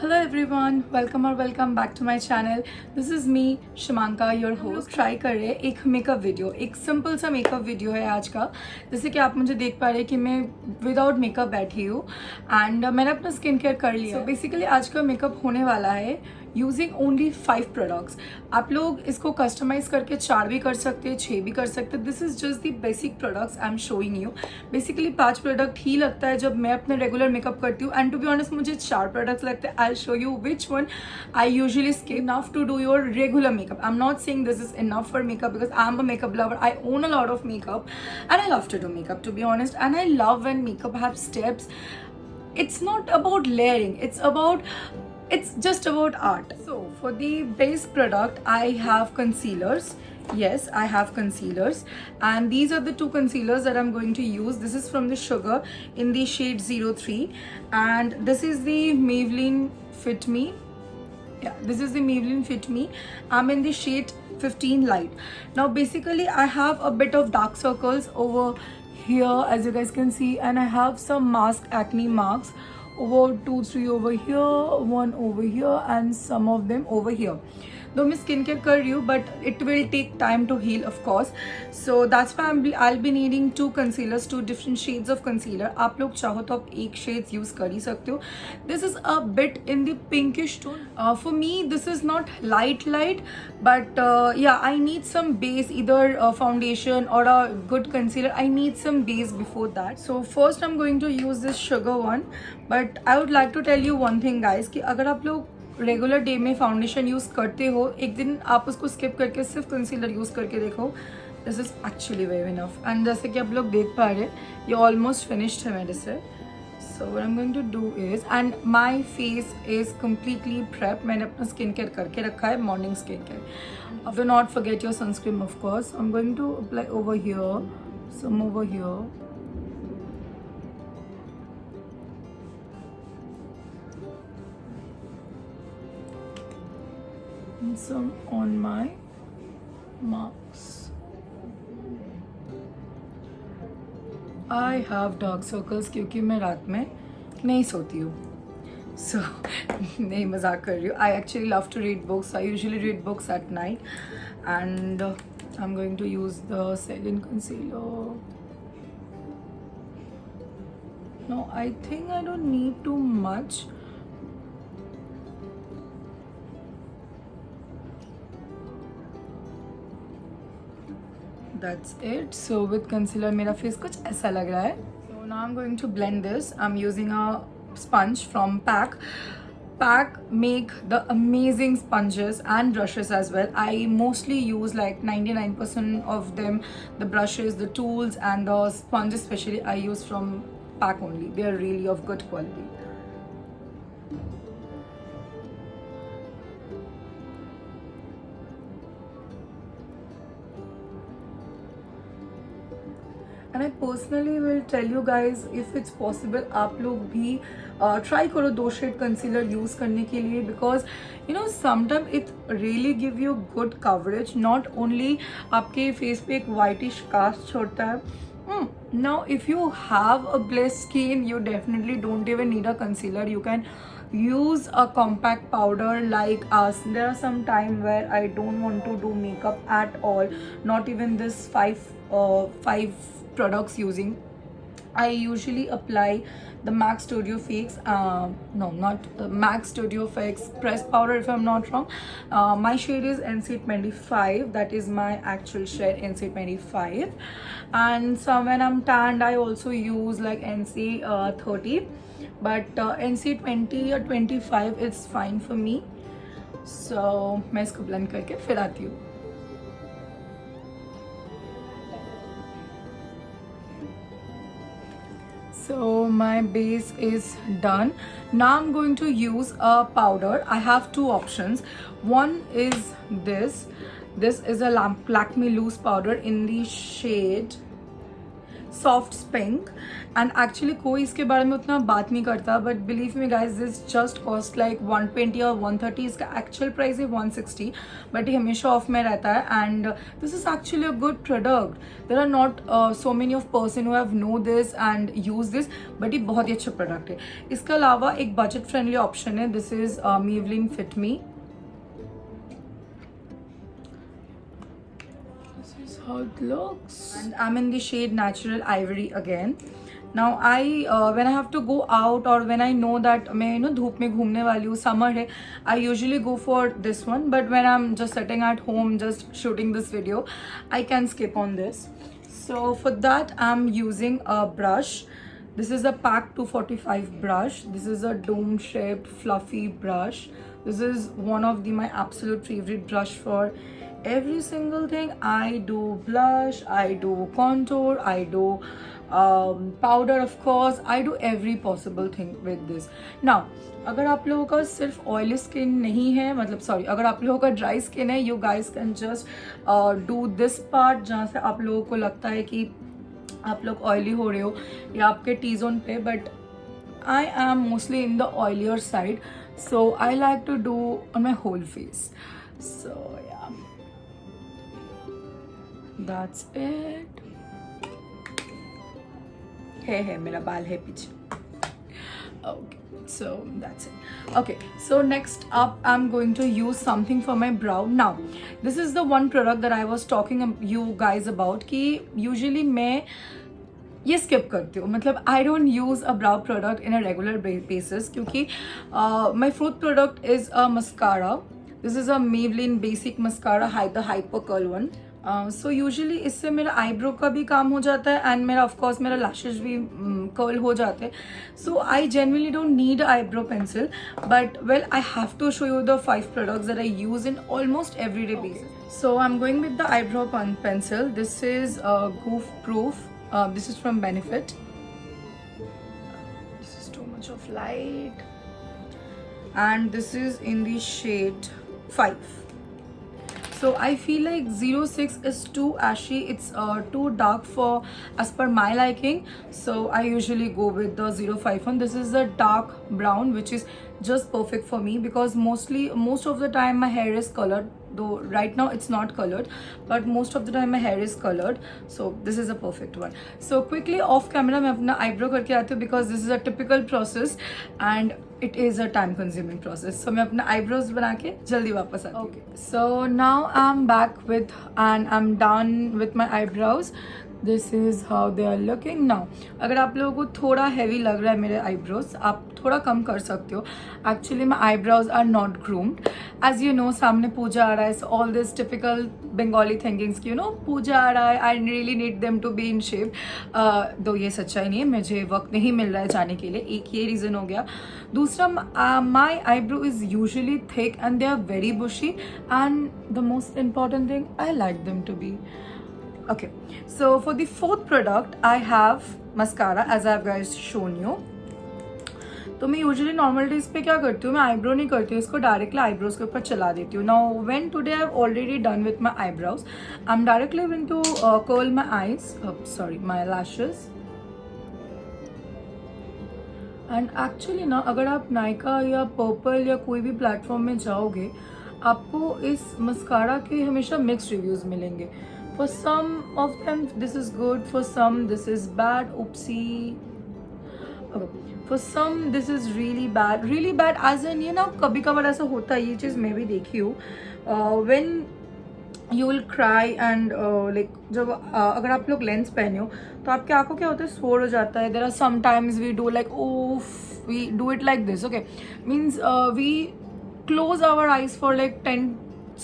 Hello everyone, welcome back to my channel. This is me Shimanka, your host. Try कर रहे हैं एक makeup video, एक simple सा मेकअप वीडियो है आज का. जैसे कि आप मुझे देख पा रहे हैं कि मैं विदाउट मेकअप बैठी हूँ एंड मैंने अपना स्किन केयर कर लिया. बेसिकली आज का मेकअप होने वाला है यूजिंग ओनली 5 प्रोडक्ट्स. आप लोग इसको कस्टमाइज करके 4 भी कर सकते हैं, 6 भी कर सकते हैं. This is just the basic products I am showing you. Basically 5 product ही लगता है जब मैं अपने रेगुलर मेकअप करती हूँ एंड टू बी ऑनेस्ट मुझे 4 प्रोडक्ट्स लगते हैं. I show you which one I usually skip enough to do your regular makeup. I'm not saying this is enough for makeup because I'm a makeup lover. I own a lot of makeup and I love to do makeup, to be honest, and I love when makeup have steps. It's not about layering, it's just about art. So for the base product I have concealers. Yes, I have concealers and these are the 2 concealers that I'm going to use. This is from the Sugar in the shade 03 and this is the Maybelline Fit Me. Yeah, this is the Maybelline Fit Me. I'm in the shade 15 light. Now basically I have a bit of dark circles over here as you guys can see, and I have some mask acne marks over 2-3 over here, one over here and some of them over here. Though मैं skin care कर रही हूँ but it will take time to heal of course. So that's why I'll be needing 2 concealers, 2 different shades of concealer. आप लोग चाहो तो आप एक shades use कर ही सकते हो. This is a bit in the pinkish tone. For me this is not light but yeah, I need some base, either foundation or a good concealer. I need some base before that. So first I'm going to use this Sugar one, but I would like to tell you one thing guys कि अगर आप लोग regular day में foundation use करते हो, एक दिन आप उसको स्किप करके सिर्फ कंसीलर यूज़ करके देखो. This is actually very enough. And जैसे कि आप लोग देख पा रहे हैं ये ऑलमोस्ट फिनिश्ड है मेरे से. So what I am going to do is, and my face is completely prep. मैंने अपना स्किन केयर करके रखा है, morning skin care. Do not forget your sunscreen of course. I am going to apply over here, some over here, and some on my marks. I have dark circles क्योंकि मैं रात में नहीं सोती हूँ. So नहीं, मजाक कर रही हूँ. I actually love to read books. I usually read books at night and I'm going to use the second concealer. No, I think I don't need too much. That's it. So with concealer मेरा face कुछ ऐसा लग रहा है. So now I'm going to blend this. I'm using a sponge from Pack. Pack make the amazing sponges and brushes as well. I mostly use like 99% of them, the brushes, the tools and the sponges especially I use from Pack only. They are really of good quality. And I personally will tell you guys if it's possible आप लोग भी try करो 2 shade concealer use करने के लिए, because you know sometime it really give you good coverage. Not only आपके face पे एक वाइटिश कास्ट छोड़ता है. Now if you have a blessed skin you definitely don't even need a concealer. You can use a compact powder like us. There are some time where I don't want to do makeup at all, not even this 5 products using. I usually apply the MAC Studio Fix, no, not MAC Studio Fix press powder if I'm not wrong. My shade is NC25. That is my actual shade, NC25. And some when I'm tanned I also use like NC30, but NC20 or 25 it's fine for me. So मैं इसको blend करके फिर आती हूँ. So my base is done. Now I'm going to use a powder. I have 2 options. One is this. This is a Lakme loose powder in the shade soft pink and actually कोई इसके बारे में उतना बात नहीं करता, but believe me guys this just cost like 120 और 130. इसका एक्चुअल प्राइस है 160, बट ये हमेशा ऑफ में रहता है and this is actually a good product. There are not so many of person who have know this and use this, but ये बहुत ही अच्छा प्रोडक्ट है. इसके अलावा एक बजट फ्रेंडली ऑप्शन है. This is Maybelline Fit Me. How it looks, and I'm in the shade Natural Ivory again. Now when I have to go out or when I know that मैं धूप में घूमने वाली हूँ, summer है, I usually go for this one. But when I'm just sitting at home just shooting this video, I can skip on this. So for that I'm using a brush. This is a Pack 245 brush. This is a dome shaped fluffy brush. This is one of my absolute favorite brush for every single thing. I do blush, I do contour, I do powder, of course. I do every possible thing with this. Now अगर आप लोगों का सिर्फ oily skin नहीं है, मतलब sorry, अगर आप लोगों का ड्राई स्किन है, you guys can just do this part जहाँ से आप लोगों को लगता है कि आप लोग ऑयली हो रहे हो या आपके टी जोन पे. But I am mostly in the oilier side, so I like to do on my whole face. So that's it. है मेरा बाल है पीछे. Okay, so that's it. Okay, so next up I'm going to use something for my brow. Now this is the one product that I was talking you guys about कि usually मैं ये skip करती हूँ, मतलब I don't use a brow product in a regular basis, क्योंकि my fourth product is a mascara. This is a Maybelline basic mascara, the hyper curl one. So usually इससे मेरा eyebrow का भी काम हो जाता है एंड मेरा ऑफकोर्स मेरा लैशेज भी कर्ल हो जाते हैं. So I generally don't need eyebrow pencil, but well I have to show you the 5 products that I use in almost everyday basis. So I'm going with the eyebrow pencil. This is goof proof. This is from Benefit. This is too much of light, and this is in the shade 5. So I feel like 06 is too ashy, it's too dark for as per my liking, so I usually go with the 05 one. This is a dark brown which is just perfect for me because most of the time my hair is colored, though right now it's not colored, but most of the time my hair is colored, so this is a perfect one. So quickly off camera मैं अपना eyebrow करके आती हूँ because this is a typical process and it is a time consuming process. So मैं अपना eyebrows बना के जल्दी वापस आती हूँ. Okay, so now I'm back with and I'm done with my eyebrows. This is how they are looking now. अगर आप लोगों को थोड़ा heavy लग रहा है मेरे eyebrows, आप थोड़ा कम कर सकते हो. Actually my eyebrows are not groomed. As you know, सामने पूजा आ रहा है, so all this typical Bengali thinkings कि पूजा आ रहा है, I really need them to be in shape. दो ये सच्चाई नहीं है, मुझे वक्त नहीं मिल रहा है जाने के लिए, एक ये रीज़न हो गया. दूसरा, my eyebrow is usually thick and they are very bushy, and the most important thing, I like them to be. Okay, so for the fourth product I have mascara, as I have guys shown you. तो मैं usually normal days पे क्या करती हूँ, मैं eyebrow नहीं करती हूँ, इसको डायरेक्टली आईब्रोज के ऊपर चला देती हूँ. Now when today I have already done with my eyebrows, I am directly going to curl my eyes, sorry my lashes. And actually ना, अगर आप नायका या पर्पल या कोई भी प्लेटफॉर्म में जाओगे, आपको इस मस्कारा के हमेशा मिक्स्ड रिव्यूज़ मिलेंगे. For some of them this is good, for some this is bad. Oopsie. Okay. For some this is really bad as in ये ना कभी कभार ऐसा होता है, ये चीज़ मैं भी देखी हूँ. When you will cry and like जब अगर आप लोग लेंस पहने हो तो आपके आंखों क्या होता है, सोर हो जाता है. There are sometimes we do like we do it like this. Okay, means we close our eyes for like 10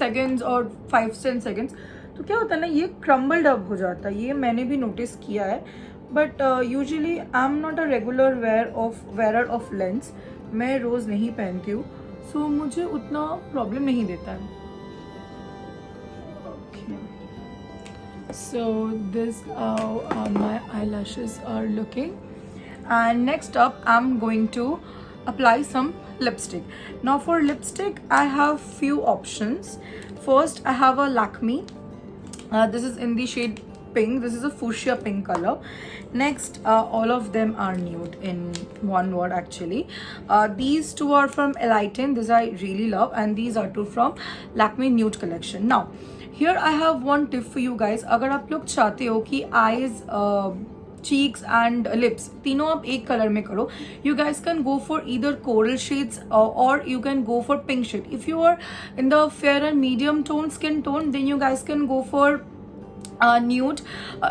seconds or 5-10 seconds. तो क्या होता है ना, ये क्रम्बल्ड अप हो जाता है. ये मैंने भी नोटिस किया है. But usually I am not a regular wear of lens. मैं रोज़ नहीं पहनती हूँ, सो मुझे उतना प्रॉब्लम नहीं देता है. So this how my eyelashes are looking, and next up I'm going to apply some lipstick. Now for lipstick I have few options. First I have a Lakme. This is in the shade pink. This is a fuchsia pink color. Next, all of them are nude in one word actually. These two are from Enlighten. This I really love, and these are two from Lakme Nude collection. Now here I have one tip for you guys. अगर आप लोग चाहते हो कि eyes cheeks and lips तीनों आप एक colour में करो, you guys can go for either coral shades or you can go for pink shade. If you are in the fair and medium tone skin tone, then you guys can go for nude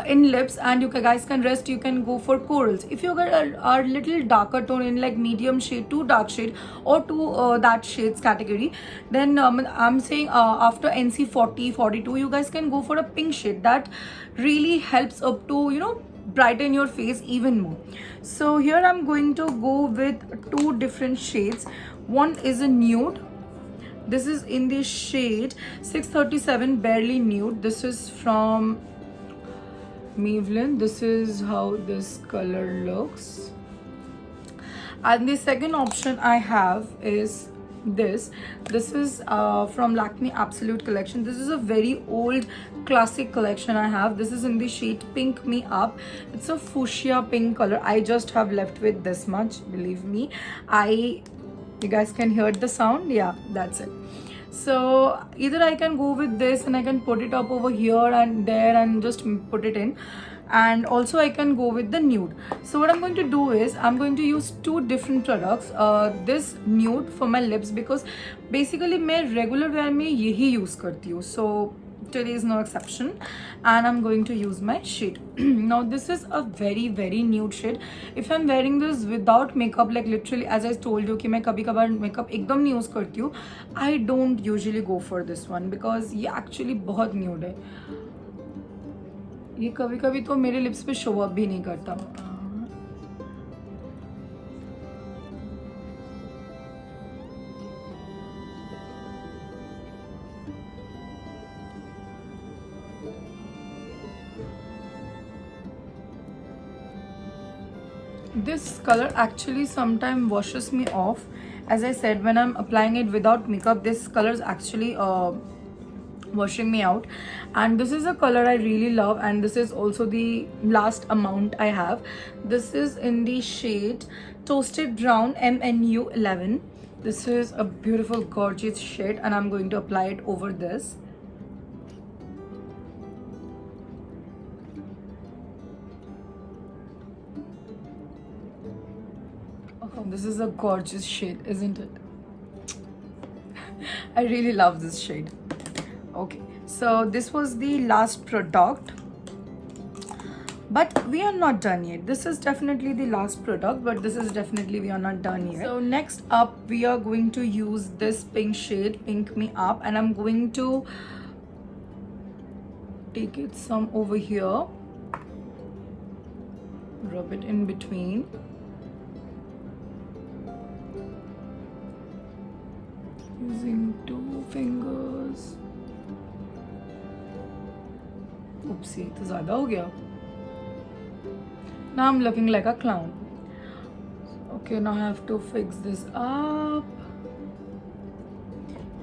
in lips, and you guys can rest, you can go for corals. If you are little darker tone in like medium shade to dark shade or to that shades category, then I'm saying after NC 40 42 you guys can go for a pink shade that really helps up to, you know, brighten your face even more. So here I'm going to go with two different shades. One is a nude. This is in the shade 637 Barely Nude. This is from Maybelline. This is how this color looks. And the second option I have is this is from Lakme Absolute collection. This is a very old classic collection I have. This is in the shade Pink Me Up. It's a fuchsia pink color. I just have left with this much, believe me. You guys can hear the sound. Yeah, that's it. So either I can go with this and I can put it up over here and there and just put it in, and also I can go with the nude. So what I'm going to do is I'm going to use two different products. This nude for my lips because basically मैं regular wear में यही use करती हूँ. So today is no exception, and I'm going to use my shade. Now this is a very very nude shade. If I'm wearing this without makeup, like literally as I told you कि मैं कभी कभार makeup एकदम नहीं use करती हूँ, I don't usually go for this one because ये actually बहुत nude है. ये कभी कभी तो मेरे लिप्स पे शो अप भी नहीं करता. This color actually sometimes washes me off. As I said, when I'm applying it without makeup, this color is actually washing me out. And this is a color I really love, and this is also the last amount I have. This is in the shade Toasted Brown MNU 11. This is a beautiful gorgeous shade, and I'm going to apply it over this. Oh, this is a gorgeous shade, isn't it? I really love this shade. Okay, so this was the last product, but we are not done yet. This is definitely the last product, but this is definitely we are not done yet. So next up we are going to use this pink shade, Pink Me Up, and I'm going to take it some over here, rub it in between. Using two fingers. Oopsie, तो ज़्यादा हो गया. Now I'm looking like a clown. Okay, now I have to fix this up.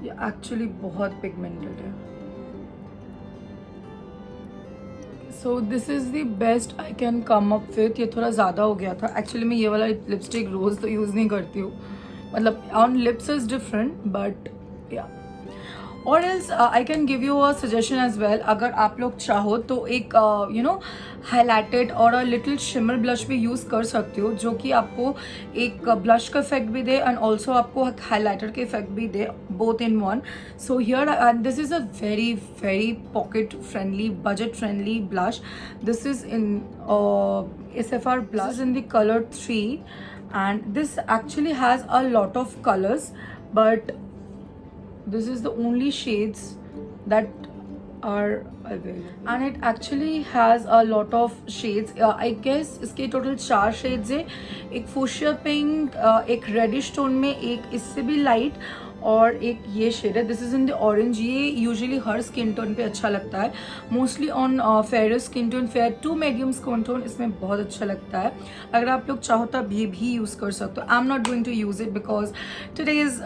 ये actually बहुत pigmented है. So this is the best I can come up with. ये थोड़ा ज़्यादा हो गया था. Actually मैं ये वाला लिपस्टिक रोज़ तो यूज़ नहीं करती हूँ. मतलब on lips is different, but yeah. Or else I can give you a suggestion as well. अगर आप लोग चाहो तो एक you know highlighted और a little shimmer blush भी use कर सकते हो, जो कि आपको एक blush का effect भी दे and also आपको एक highlighter के effect भी दे, both in one. So here and this is a very very pocket friendly, budget friendly blush. This is in SFR blush. This is in the color 3, and this actually has a lot of colors, but this is the only shades that are available, and it actually has a lot of shades. I guess इसके total 4 shades है. एक fuchsia pink, एक reddish tone में, एक इससे भी light, और एक ये शेड है. This is in the orange. ये यूजुअली हर स्किन टोन पे अच्छा लगता है, mostly on fair skin tone, fair to medium skin tone इसमें बहुत अच्छा लगता है. अगर आप लोग चाहो तो आप ये भी यूज़ कर सकते हो. I am not going to use it because today's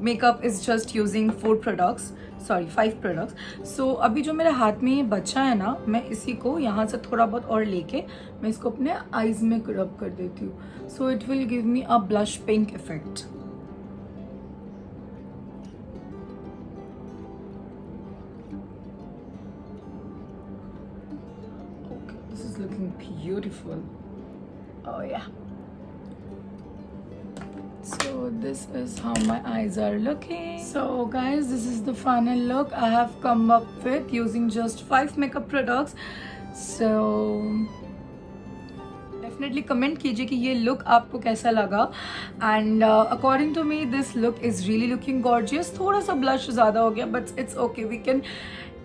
makeup is just using 4 products. Sorry 5 products. So अभी जो मेरे हाथ में ये बचा है ना, मैं इसी को यहाँ से थोड़ा बहुत और लेके मैं इसको अपने आईज में रब कर देती हूँ। So it will give me a blush pink effect. This is looking beautiful. Oh yeah. So this is how my eyes are looking. So guys, this is the final look I have come up with using just 5 makeup products. So definitely comment कीजिए कि ये look आपको कैसा लगा। And according to me this look is really looking gorgeous. थोड़ा सा blush ज़्यादा हो गया, but it's okay. We can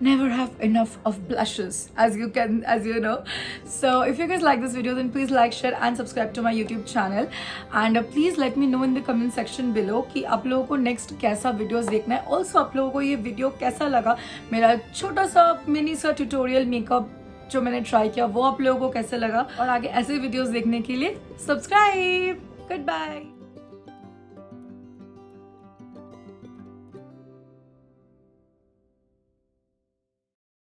never have enough of blushes, as you know. So if you guys like this video, then please like, share and subscribe to my YouTube channel. And please let me know in the comment section below कि आप लोगों को next कैसा videos देखना है। Also आप लोगों को ये video कैसा लगा, मेरा छोटा सा मिनी सा ट्यूटोरियल मेकअप जो मैंने ट्राई किया वो आप लोगों को कैसे लगा, और आगे ऐसे वीडियोस देखने के लिए सब्सक्राइब। Good bye.